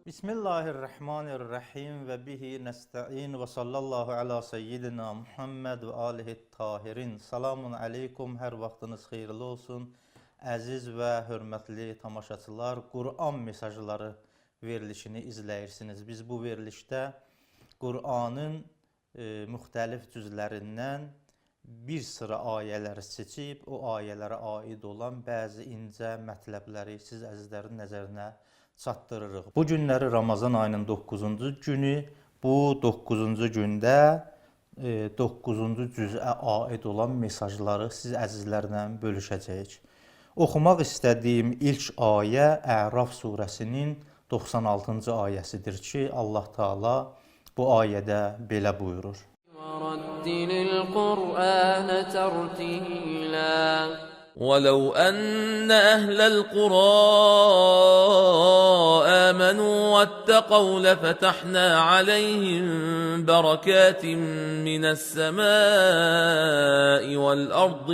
Bismillahirrahmanirrahim və bihi nəstəin və sallallahu ala seyyidina Muhammed və alihi tahirin. Salamun aleykum, hər vaxtınız xeyirli olsun. Əziz və hörmətli tamaşaçılar, Quran mesajları verilişini izləyirsiniz. Biz bu verilişdə Quranın müxtəlif cüzlərindən bir sıra ayələri seçib, o ayələrə aid olan bəzi incə mətləbləri siz əzizlərin nəzərinə çatdırırıq. Bu günləri Ramazan ayının 9-cu günü, bu 9-cu gündə 9-cu cüzə aid olan mesajları siz əzizlərlə bölüşəcəyik. Oxumaq istədiyim ilk ayə Əraf surəsinin 96-cı ayəsidir ki, Allah Taala bu ayədə belə buyurur. ولو أن أهل القرى آمنوا واتقوا لفتحنا عليهم بركات من السماء والأرض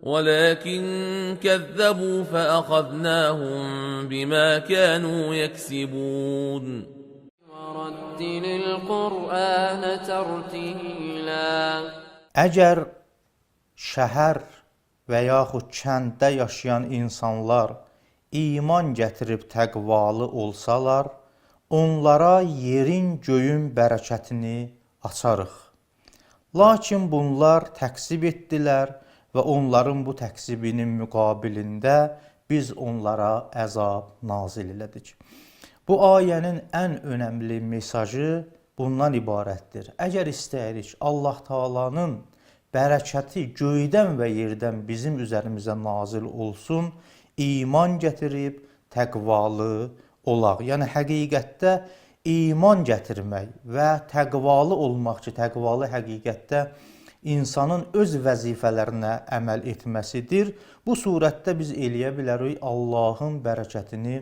ولكن كذبوا فأخذناهم بما كانوا يكسبون ورتل القرآن ترتيلا Əgər şəhər və yaxud kənddə yaşayan insanlar iman gətirib təqvalı olsalar, onlara yerin, göyün bərəkətini açarıq. Lakin bunlar təksib etdilər və onların bu təksibinin müqabilində biz onlara əzab nazil elədik. Bu ayənin ən önəmli mesajı bundan ibarətdir. Əgər istəyirik Allah Taalanın bərəkəti göydən və yerdən bizim üzərimizə nazil olsun, iman gətirib təqvalı olaq. Yəni həqiqətdə iman gətirmək və təqvalı olmaq ki, təqvalı həqiqətdə insanın öz vəzifələrinə əməl etməsidir. Bu surətdə biz eləyə bilərik Allahın bərəkətini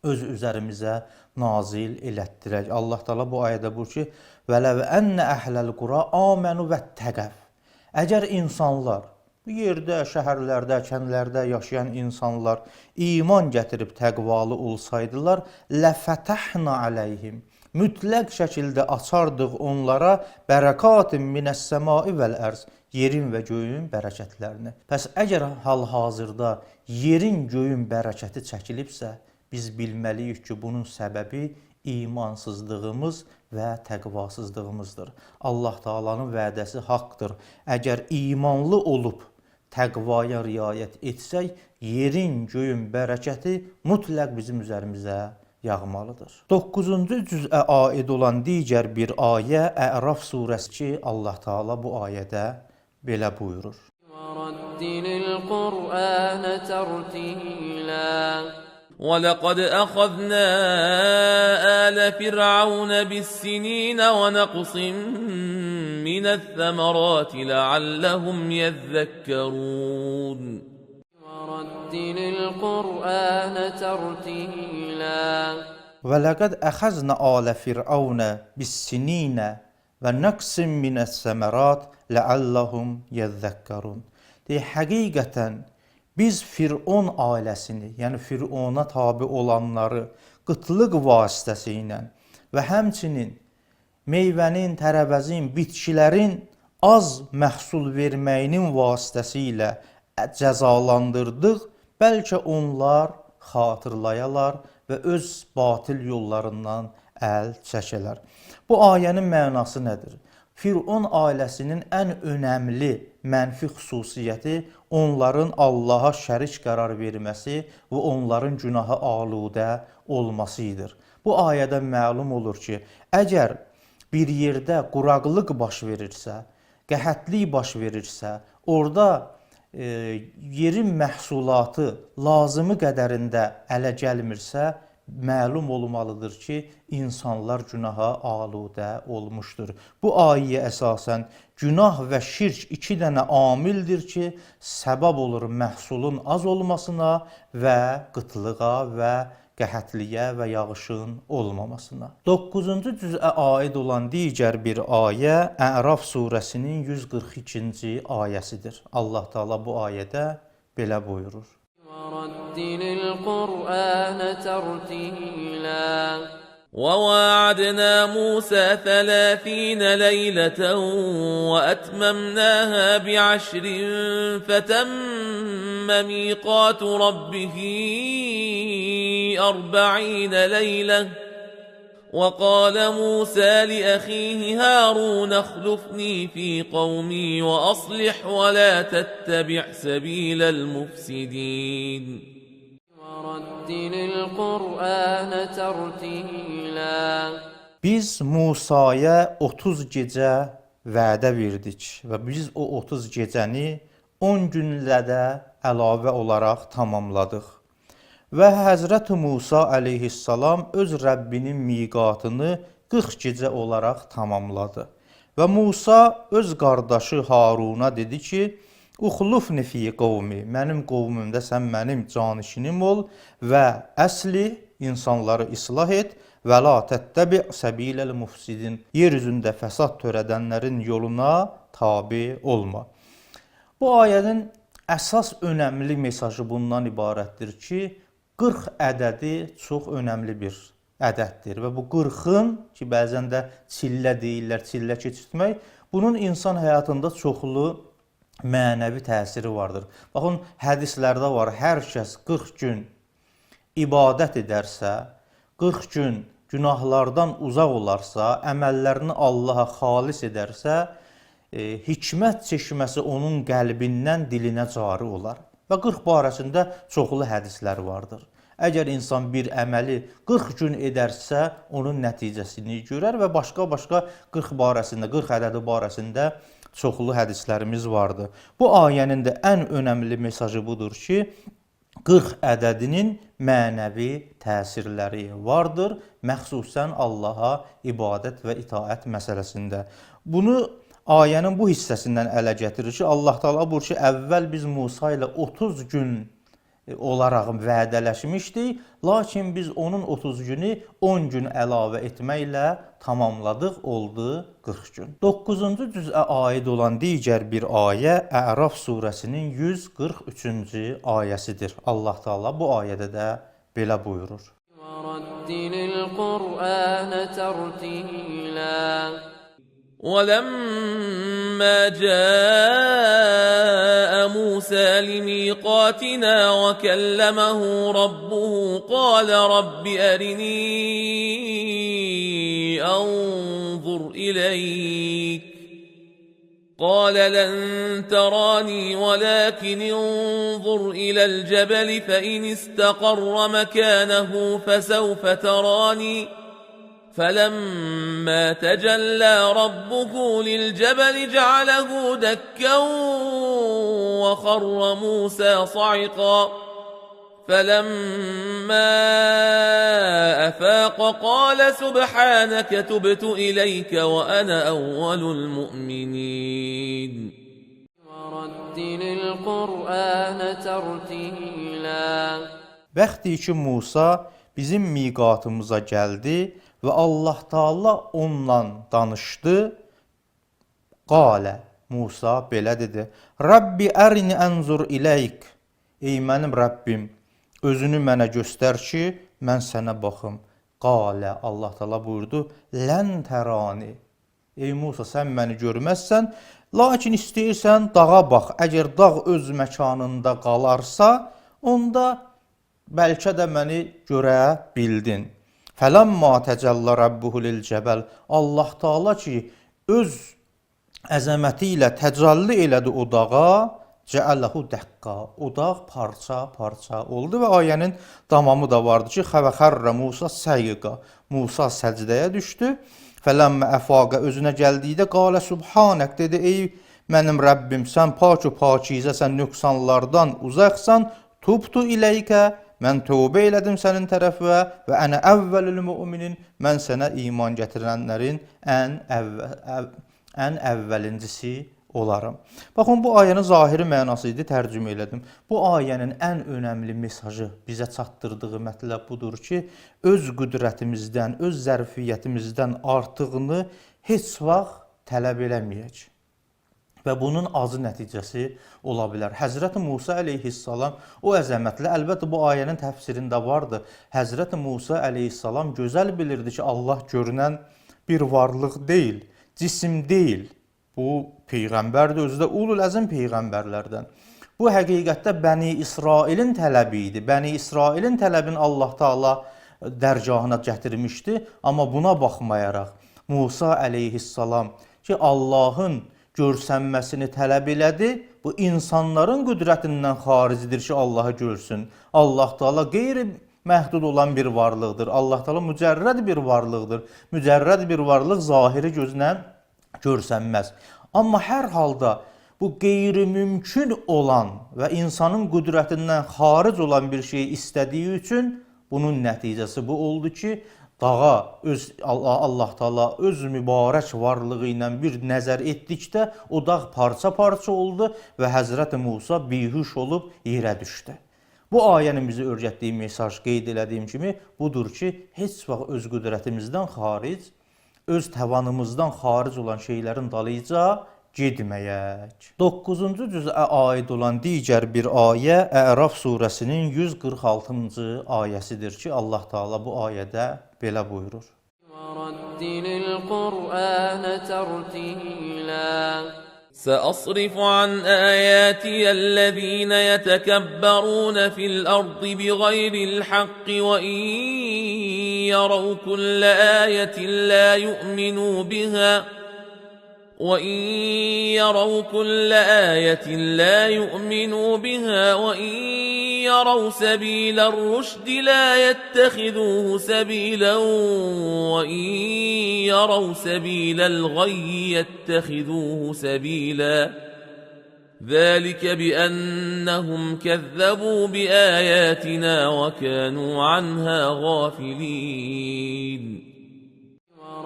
öz üzərimizə nazil elətdirək. Allah Taala bu ayədə buyurur ki: "Vələv enne əhləl qura amenu vettəqəv." Əgər insanlar, bu yerdə, şəhərlərdə, kəndlərdə yaşayan insanlar iman gətirib təqvalı olsaydılar, ləfətəhna aleyhim. Mütləq şəkildə açardıq onlara bərəkatin minəs-səmai vəl-ərz, yerin və göyün bərəkətlərini. Pəs əgər hal-hazırda yerin, göyün bərəkəti çəkilibsə, biz bilməliyik ki, bunun səbəbi imansızlığımız və təqvasızlığımızdır. Allah Taalanın vədəsi haqqdır. Əgər imanlı olub təqvaya riayət etsək, yerin, göyün bərəkəti mütləq bizim üzərimizə yağmalıdır. 9-cu cüzə aid olan digər bir ayə Əraf surəsi ki, Allah Taala bu ayədə belə buyurur. ولقد أخذنا آل فرعون بالسنين ونقص من الثمرات لعلهم يذكرون ورتل القرآن ترتيلا ولقد أخذنا آل فرعون بالسنين ونقص من الثمرات لعلهم يذكرون. Həqiqətən biz Firon ailəsini, yəni Firona tabi olanları qıtlıq vasitəsilə və həmçinin meyvənin, tərəvəzin, bitkilərin az məhsul verməyinin vasitəsilə cəzalandırdıq, bəlkə onlar xatırlayalar və öz batil yollarından əl çəkələr. Bu ayənin mənası nədir? Firon ailəsinin ən önəmli mənfi xüsusiyyəti onların Allaha şərik qərar verməsi və onların günaha aludə olmasıdır. Bu ayədən məlum olur ki, əgər bir yerdə quraqlıq baş verirsə, qəhətlik baş verirsə, orada yerin məhsulatı lazımı qədərində ələ gəlmirsə, məlum olmalıdır ki, insanlar günaha aludə olmuşdur. Bu ayəyə əsasən günah və şirk iki dənə amildir ki, səbəb olur məhsulun az olmasına və qıtlığa və qəhətliyə və yağışın olmamasına. 9-cu cüzə aid olan digər bir ayə Əraf surəsinin 142-ci ayəsidir. Allah Taala bu ayədə belə buyurur. ورتل القرآن ترتيلا وواعدنا موسى 30 ليلة وأتممناها ب10 فتم ميقات ربه 40 ليلة وقال موسى لأخيه هارون اخلفني في قومي وأصلح ولا تتبع سبيل المفسدين ورتل القرآن ترتيلا Biz Musaya 30 gecə vədə verdik və biz o 30 gecəni 10 günlə də əlavə olaraq tamamladıq. Və Həzrət Musa əleyhissalam öz Rəbbinin miqatını 40 gecə olaraq tamamladı. Və Musa öz qardaşı Haruna dedi ki, "Uxlufni fi qavmi", mənim qovmumda sən mənim canişinim ol və əsli insanları islah et və la təttəbi səbiləl mufsidin. Yer üzündə fəsad törədənlərin yoluna tabe olma. Bu ayənin əsas önəmli mesajı bundan ibarətdir ki, 40 ədədi çox önəmli bir ədəddir və bu 40-ın ki, bəzən də çillə deyirlər, çillə keçirtmək, bunun insan həyatında çoxlu mənəvi təsiri vardır. Baxın, hədislərdə var, hər kəs 40 gün ibadət edərsə, 40 gün günahlardan uzaq olarsa, əməllərini Allaha xalis edərsə, hikmət çeşməsi onun qəlbindən dilinə cari olar. Və 40 barəsində çoxlu hədislər vardır. Əgər insan bir əməli 40 gün edərsə, onun nəticəsini görər və başqa-başqa 40 barəsində, 40 ədədi barəsində çoxlu hədislərimiz vardır. Bu ayənin də ən önəmli mesajı budur ki, 40 ədədinin mənəvi təsirləri vardır, məxsusən Allaha ibadət və itaət məsələsində. Bunu ayənin bu hissəsindən ələ gətirir ki, Allah Taala buyurur ki, əvvəl biz Musa ilə 30 gün olaraq vədələşmişdik, lakin biz onun 30 günü 10 gün əlavə etməklə tamamladıq, oldu 40 gün. 9-cu cüzə aid olan digər bir ayə Əraf surəsinin 143-cü ayəsidir. Allah Taala bu ayədə də belə buyurur. ورتل القرآن ترتيلا ولما جاء موسى لميقاتنا وكلمه ربه قال رب أرني أنظر إليك قال لن تراني ولكن انظر إلى الجبل فإن استقر مكانه فسوف تراني فلما تجلى ربه للجبل جعله دكا وخر موسى صعقا فلما أفاق قال سبحانك تبت إليك وأنا أول المؤمنين ورتل القرآن ترتيلا Bəxti ki, Musa bizim miqatımıza gəldi və Allah Taala onunla danışdı. Qalə, Musa belə dedi: Rabbi ərini ənzur iləyk. Ey mənim Rəbbim, özünü mənə göstər ki, mən sənə baxım. Qalə, Allah Taala buyurdu: Lən tərani. Ey Musa, sən məni görməzsən, lakin istəyirsən dağa bax. Əgər dağ öz məkanında qalarsa, onda bəlkə də məni görə bildin. Fələmma təcəllə Rabbuhu lil-cəbəl. Allah Taala ki, öz əzəməti ilə təcəlli elədi o dağa, cəələhu dəqqa. O dağ parça-parça oldu və ayənin tamamı da vardı ki, xəvəxərrə Musa səyiqa. Musa səcdəyə düşdü. Fələmmə əfaqa özünə gəldikdə qalə subhanək dedi, ey mənim Rəbbim, sən pak-ı pakizəsən, nöqsanlardan uzaqsan, tubtu iləykə, mən tövbə elədim sənin tərəfə və ənə əvvəlül müminin, mən sənə iman gətirənlərin ən əvvəlincisi olarım. Baxın, bu ayənin zahiri mənası idi, tərcümə elədim. Bu ayənin ən önəmli mesajı bizə çatdırdığı mətləb budur ki, öz qüdrətimizdən, öz zərfiyyətimizdən artığını heç vaxt tələb eləməyək. və bunun azı nəticəsi ola bilər. Həzrəti Musa əleyhissalam o əzəmətli, əlbəttə bu ayənin təfsirində vardı. Həzrəti Musa əleyhissalam gözəl bilirdi ki, Allah görünən bir varlıq deyil, cisim deyil. Bu peyğəmbərdir, özü də ulul əzm peyğəmbərlərdən. Bu həqiqətdə Bəni İsrailin tələbi idi. Bəni İsrailin tələbini Allah Taala dərgahına gətirmişdi, amma buna baxmayaraq Musa əleyhissalam ki, Allahın görsənməsini tələb elədi. Bu insanların qüdrətindən xaricidir ki, Allahı görsün. Allah Taala qeyri-məhdud olan bir varlıqdır. Allah Taala mücərrəd bir varlıqdır. Mücərrəd bir varlıq zahiri gözlə görsənməz. Amma hər halda bu qeyri-mümkün olan və insanın qüdrətindən xaric olan bir şeyi istədiyi üçün bunun nəticəsi bu oldu ki, dağa Allah Taala öz mübarək varlığı ilə bir nəzər etdikdə o dağ parça-parça oldu və Həzrəti Musa bihuş olub yerə düşdü. Bu ayənin bizə öyrətdiyi mesaj qeyd elədiyim kimi budur ki, heç vaxt öz qüdrətimizdən xaric, öz təvanımızdan xaric olan şeylərin dalıyca getməyək. 9-cu cüzə aid olan digər bir ayə Əraf surəsinin 146-cı ayəsidir ki, Allah Taala bu ayədə belə buyurur. وَرَتِّلِ الْقُرْآنَ تَرْتِيلًا سأصرف عن آياتي الذين يتكبرون في الأرض بغير الحق وإن يروا كل آية لا يؤمنوا بها وإن يروا سبيل الرشد لا يتخذوه سبيلا وإن يروا سبيل الغي يتخذوه سبيلا ذلك بأنهم كذبوا بآياتنا وكانوا عنها غافلين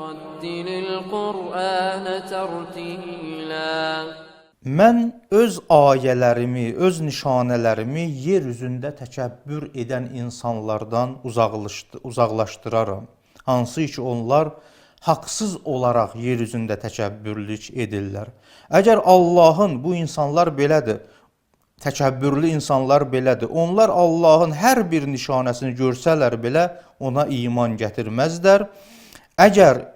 وَرَتِّلِ الْقُرْآنَ تَرْتِيلًا Mən öz ayələrimi, öz nişanələrimi yer üzündə təkəbbür edən insanlardan uzaqlaşdıraram. Hansı ki onlar haqsız olaraq yer üzündə təkəbbürlük edirlər. Əgər Allahın bu insanlar belədir, təkəbbürlü insanlar belədir. Onlar Allahın hər bir nişanəsini görsələr belə ona iman gətirməzlər. Əgər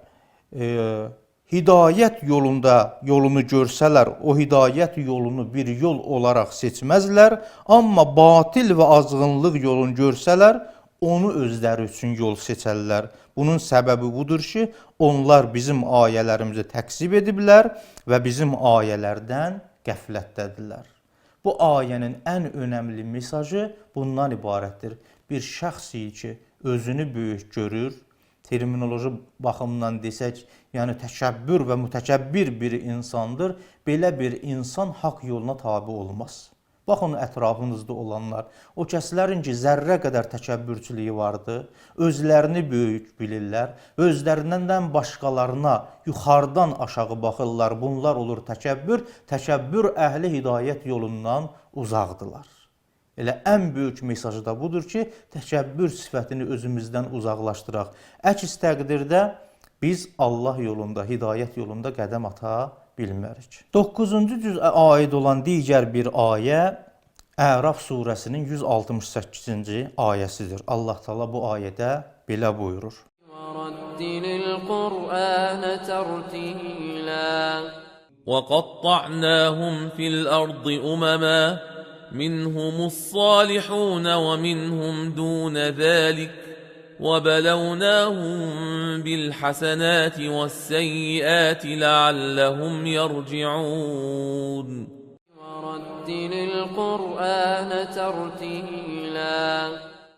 hidayət yolunu görsələr, o hidayət yolunu bir yol olaraq seçməzlər, amma batil və azğınlıq yolunu görsələr, onu özləri üçün yol seçərlər. Bunun səbəbi budur ki, onlar bizim ayələrimizi təksib ediblər və bizim ayələrdən qəflətdədirlər. Bu ayənin ən önəmli mesajı bundan ibarətdir. Bir şəxs ki, özünü böyük görür, terminoloji baxımdan desək, yəni təkəbbür və mütəkəbbir bir insandır. Belə bir insan haqq yoluna tabi olmaz. Baxın ətrafınızda olanlar, o kəslərin ki, zərrə qədər təkəbbürçülüyü vardır, özlərini böyük bilirlər, özlərindən başqalarına yuxarıdan aşağı baxırlar, bunlar olur təkəbbür, təkəbbür əhli hidayət yolundan uzaqdılar. Elə ən böyük mesajı da budur ki, təkəbbür sifətini özümüzdən uzaqlaşdıraq. Əks təqdirdə biz Allah yolunda, hidayət yolunda qədəm ata bilmərik. 9-cu cüzə aid olan digər bir ayə Əraf surəsinin 168-ci ayəsidir. Allah Taala bu ayədə belə buyurur. وَرَتِّلِ الْقُرْآنَ تَرْتِيلًا وَقَطَّعْنَاهُمْ فِي الْأَرْضِ أُمَمًا مِنْهُمُ الصَّالِحُونَ وَمِنْهُمْ دُونَ ذَلِكَ وَبَلَوْنَاهُمْ بِالْحَسَنَاتِ وَالسَّيِّئَاتِ لَعَلَّهُمْ يَرْجِعُونَ وَرَتِّلِ الْقُرْآنَ تَرْتِيلًا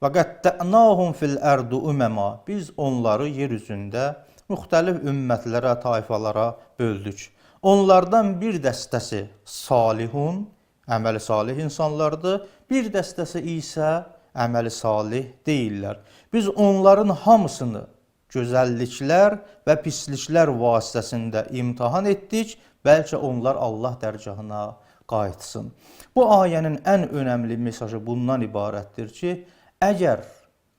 Və qəttənahum fil ərdu üməma. Biz onları yer üzündə müxtəlif ümmətlərə, tayfalara böldük. Onlardan bir dəstəsi salihun, əməli salih insanlardır. Bir dəstəsi isə əməli salih deyirlər. Biz onların hamısını gözəlliklər və pisliklər vasitəsində imtahan etdik. Bəlkə onlar Allah dərgahına qayıtsın. Bu ayənin ən önəmli mesajı bundan ibarətdir ki, əgər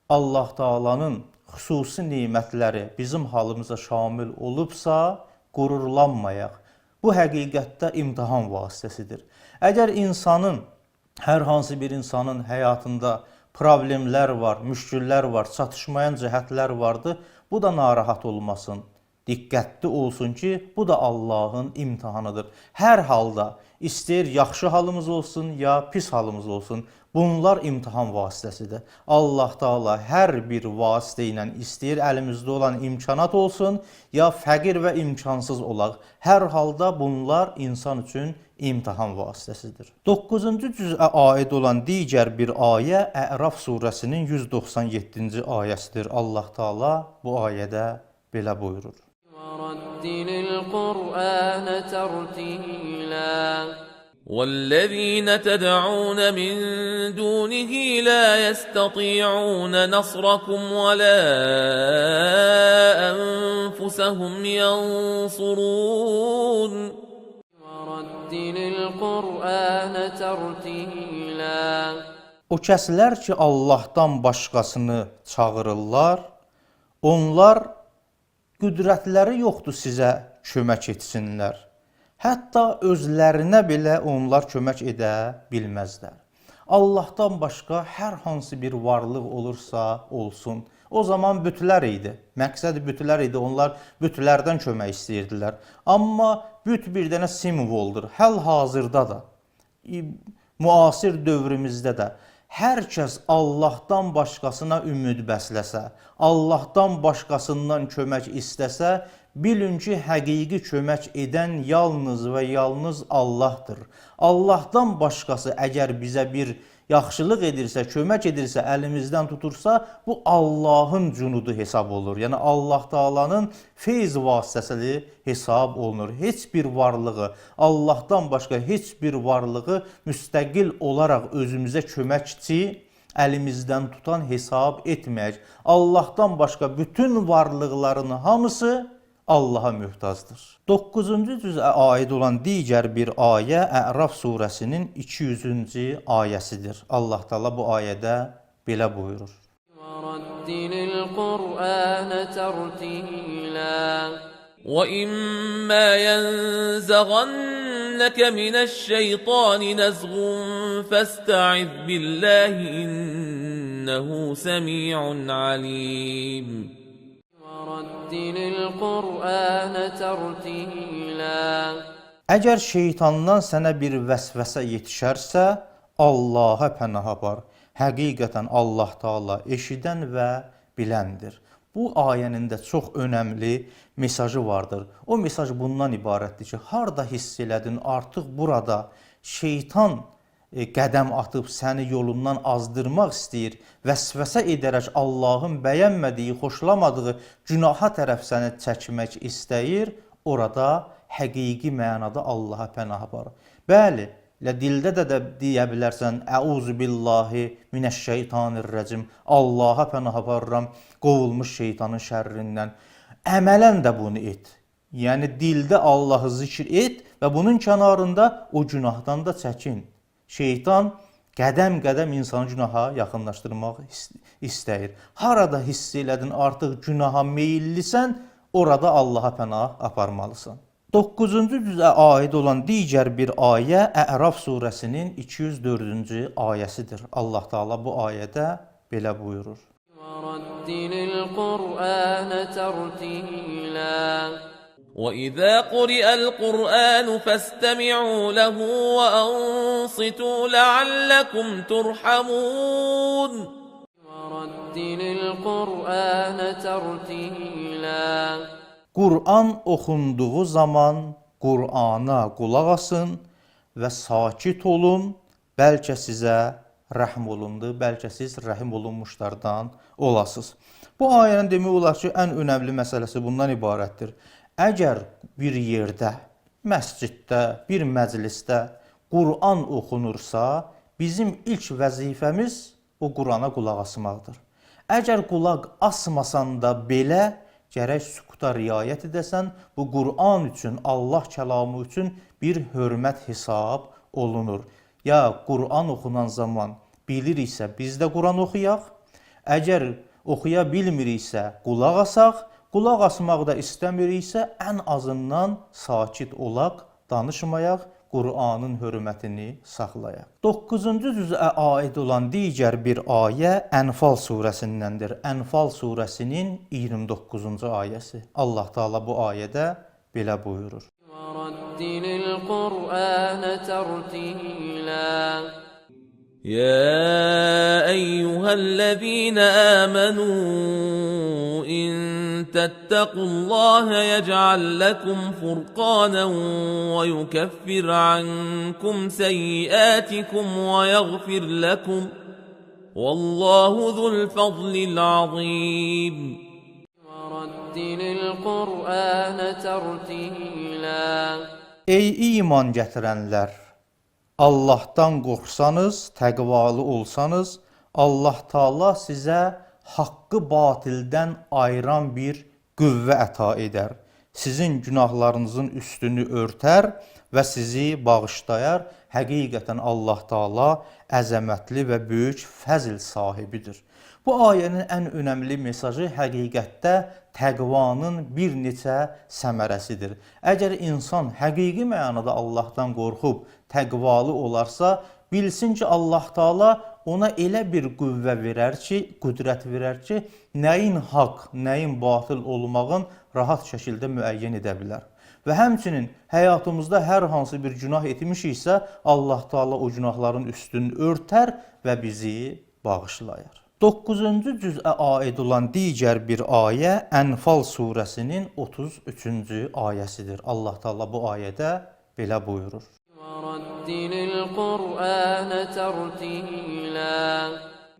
Allah Taalanın xüsusi nemətləri bizim halımıza şamil olubsa, qürurlanmayaq. Bu həqiqətdə imtahan vasitəsidir. Əgər hər hansı bir insanın həyatında problemlər var, müşküllər var, çatışmayan cəhətlər vardır, bu da narahat olmasın. Diqqətli olsun ki, bu da Allahın imtihanıdır. Hər halda, istəyir yaxşı halımız olsun, ya pis halımız olsun, bunlar imtihan vasitəsidir. Allah Taala hər bir vasitə ilə istəyir əlimizdə olan imkanat olsun, ya fəqir və imkansız olaq. Hər halda bunlar insan üçün imtihan vasitəsidir. 9-cu cüzə aid olan digər bir ayə Əraf surəsinin 197-ci ayəsidir. Allah Taala bu ayədə belə buyurur. وَرَتِّلِ الْقُرْآنَ تَرْتِيلًا والذين تدعون من دونه لا يستطيعون نصركم ولا أنفسهم ينصرون وَرَتِّلِ الْقُرْآنَ تَرْتِيلًا O kəslər ki, Allahdan başqasını çağırırlar, onlar qüdrətləri yoxdur sizə kömək etsinlər. Hətta özlərinə belə onlar kömək edə bilməzlər. Allahdan başqa hər hansı bir varlıq olursa olsun, o zaman bütlər idi. Məqsəd bütlər idi, onlar bütlərdən kömək istəyirdilər. Amma büt bir dənə simvoldur. Həl-hazırda da, müasir dövrümüzdə də hər kəs Allahdan başqasına ümid bəsləsə, Allahdan başqasından kömək istəsə, bilin ki, həqiqi kömək edən yalnız və yalnız Allahdır. Allahdan başqası əgər bizə bir yaxşılıq edirsə, kömək edirsə, əlimizdən tutursa, bu Allahın cunudu hesab olur. Yəni Allah Taalanın feyz vasitəsi hesab olunur. Heç bir varlığı, Allahdan başqa heç bir varlığı müstəqil olaraq özümüzə köməkçi, əlimizdən tutan hesab etməyək. Allahdan başqa bütün varlıqların hamısı Allaha möhtacdır. 9-cu cüzə aid olan digər bir ayə Əraf surəsinin 200-cü ayəsidir. Allah Taala bu ayədə belə buyurur. وَرَتِّلِ الْقُرْآنَ تَرْتِيلًا وَإِمَّا يَنزَغَنَّكَ مِنَ الشَّيْطَانِ نَزْغٌ فَاسْتَعِذْ بِاللَّهِ إِنَّهُ سَمِيعٌ عَلِيمٌ وَرَتِّلِ الْقُرْآنَ تَرْتِيلًا Əgər şeytandan sənə bir vəsvəsə yetişərsə, Allaha pənah apar. Həqiqətən Allah Taala eşidən və biləndir. Bu ayənin də çox önəmli mesajı vardır. O mesaj bundan ibarətdir ki, harda hiss elədin artıq burada şeytan qədəm atıb səni yolundan azdırmaq istəyir, vəsvəsə edərək Allahın bəyənmədiyi, xoşlamadığı günaha tərəf səni çəkmək istəyir, orada həqiqi mənada Allaha pənah apar. Bəli, dildə də deyə bilərsən, Əuzu billahi minəşşeytanirrəcim, Allaha pənah aparıram qovulmuş şeytanın şərrindən. Əmələn də bunu et. Yəni dildə Allahı zikr et və bunun kənarında o günahdan da çəkin. Şeytan qədəm-qədəm insanı günaha yaxınlaşdırmaq istəyir. Harada hiss elədin artıq günaha meyillisən, orada Allaha pənah aparmalısan. 9-cu cüzə aid olan digər bir ayə Əraf surəsinin 204-cü ayəsidir. Allah Taala bu ayədə belə buyurur. وَرَتِّلِ الْقُرْآنَ تَرْتِيلًا وَإِذَا قُرِئَ الْقُرْآنُ فَاسْتَمِعُوا لَهُ وَأَنصِتُوا لَعَلَّكُمْ تُرْحَمُونَ وَرَتِّلِ الْقُرْآنَ تَرْتِيلًا Qur'an oxunduğu zaman Qur'ana qulaq asın və sakit olun, bəlkə sizə rəhm olundu, bəlkə siz rəhim olunmuşlardan olasınız. Bu ayənin demək olar ki, ən önəmli məsələsi bundan ibarətdir. Əgər bir yerdə, məsciddə, bir məclisdə Qur'an oxunursa, bizim ilk vəzifəmiz o Qur'ana qulaq asmaqdır. Əgər qulaq asmasan da belə, gərək sükuta riayət edəsən, bu Qur'an üçün, Allah kəlamı üçün bir hörmət hesab olunur. Ya Qur'an oxunan zaman biliriksə, biz də Qur'an oxuyaq. Əgər oxuya bilmiriksə, qulaq asaq. Qulaq asmaq da istəmiriksə, ən azından sakit olaq, danışmayaq, Qur'anın hörmətini saxlayaq. 9-cu cüzə aid olan digər bir ayə Ənfal surəsindəndir. Ənfal surəsinin 29-cu ayəsi. Allah Taala bu ayədə belə buyurur. وَرَتِّلِ الْقُرْآنَ تَرْتِيلًا يا أيها الذين آمنوا إن تتقوا الله يجعل لكم فرقانا ويكفر عنكم سيئاتكم ويغفر لكم والله ذو الفضل العظيم وَرَتِّلِ الْقُرْآنَ تَرْتِيلًا Ey iman gətirənlər! Allahdan qorxsanız, təqvalı olsanız, Allah Taala sizə haqqı batildən ayıran bir qüvvə əta edər. Sizin günahlarınızın üstünü örtər və sizi bağışlayar. Həqiqətən Allah Taala əzəmətli və böyük fəzl sahibidir. Bu ayənin ən önəmli mesajı həqiqətdə təqvanın bir neçə səmərəsidir. Əgər insan həqiqi mənada Allahdan qorxub təqvalı olarsa, bilsin ki, Allah Taala ona elə bir qüvvə verər ki, qüdrət verər ki, nəyin haqq, nəyin batıl olmağın rahat şəkildə müəyyən edə bilər. Və həmçinin həyatımızda hər hansı bir günah etmişiksə, Allah Taala o günahların üstünü örtər və bizi bağışlayar. 9-cu cüzə aid olan digər bir ayə Ənfal surəsinin 33-cü ayəsidir. Allah Taala bu ayədə belə buyurur. وَرَتِّلِ الْقُرْآنَ تَرْتِيلًا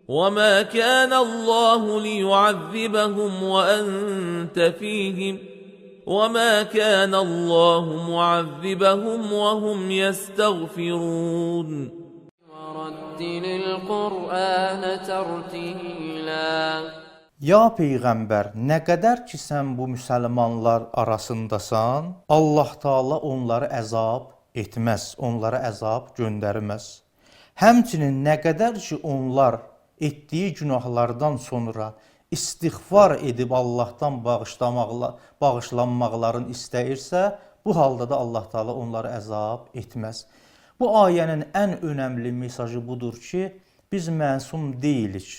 وما كان الله ليعذبهم وأنت فيهم وما كان الله معذبهم وهم يستغفرون وَرَتِّلِ الْقُرْآنَ تَرْتِيلًا Ya Peyğəmbər, nə qədər ki sən bu müsəlmanlar arasındasan, Allah Taala onları əzab etməz, onlara əzab göndərməz. Həmçinin nə qədər ki onlar etdiyi günahlardan sonra istiğfar edib Allahdan bağışlanmaqlarını istəyirsə, bu halda da Allah Taala onları əzab etməz. Bu ayənin ən önəmli mesajı budur ki, biz məsum deyilik.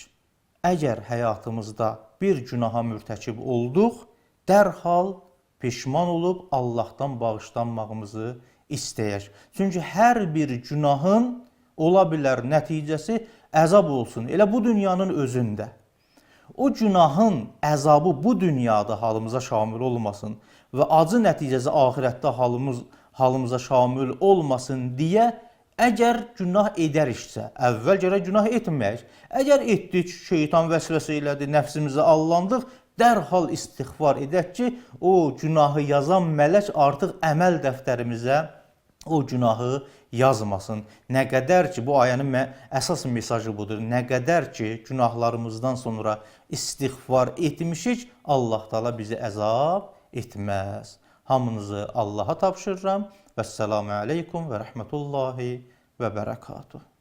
Əgər həyatımızda bir günaha mürtəkib olduq, dərhal peşman olub Allahdan bağışlanmağımızı istəyək. Çünki hər bir günahın ola bilər nəticəsi əzab olsun. Elə bu dünyanın özündə. O günahın əzabı bu dünyada halımıza şamil olmasın və acı nəticəsi axirətdə halımıza şamil olmasın deyə əgər günah edəriksə, əvvəl gərək günah etməyək. Əgər etdik, şeytan vəsvəsə elədi, nəfsimizə allandıq, dərhal istiğfar edək ki, o günahı yazan mələk artıq əməl dəftərimizə o günahı yazmasın. Nə qədər ki, bu ayənin əsas mesajı budur. Nə qədər ki, günahlarımızdan sonra istiğfar etmişik, Allah Taala bizi əzab etməz. Hamınızı Allaha tapşırıram. Vəssalamu aleykum və rəhmətullahi və bərəkatuhu.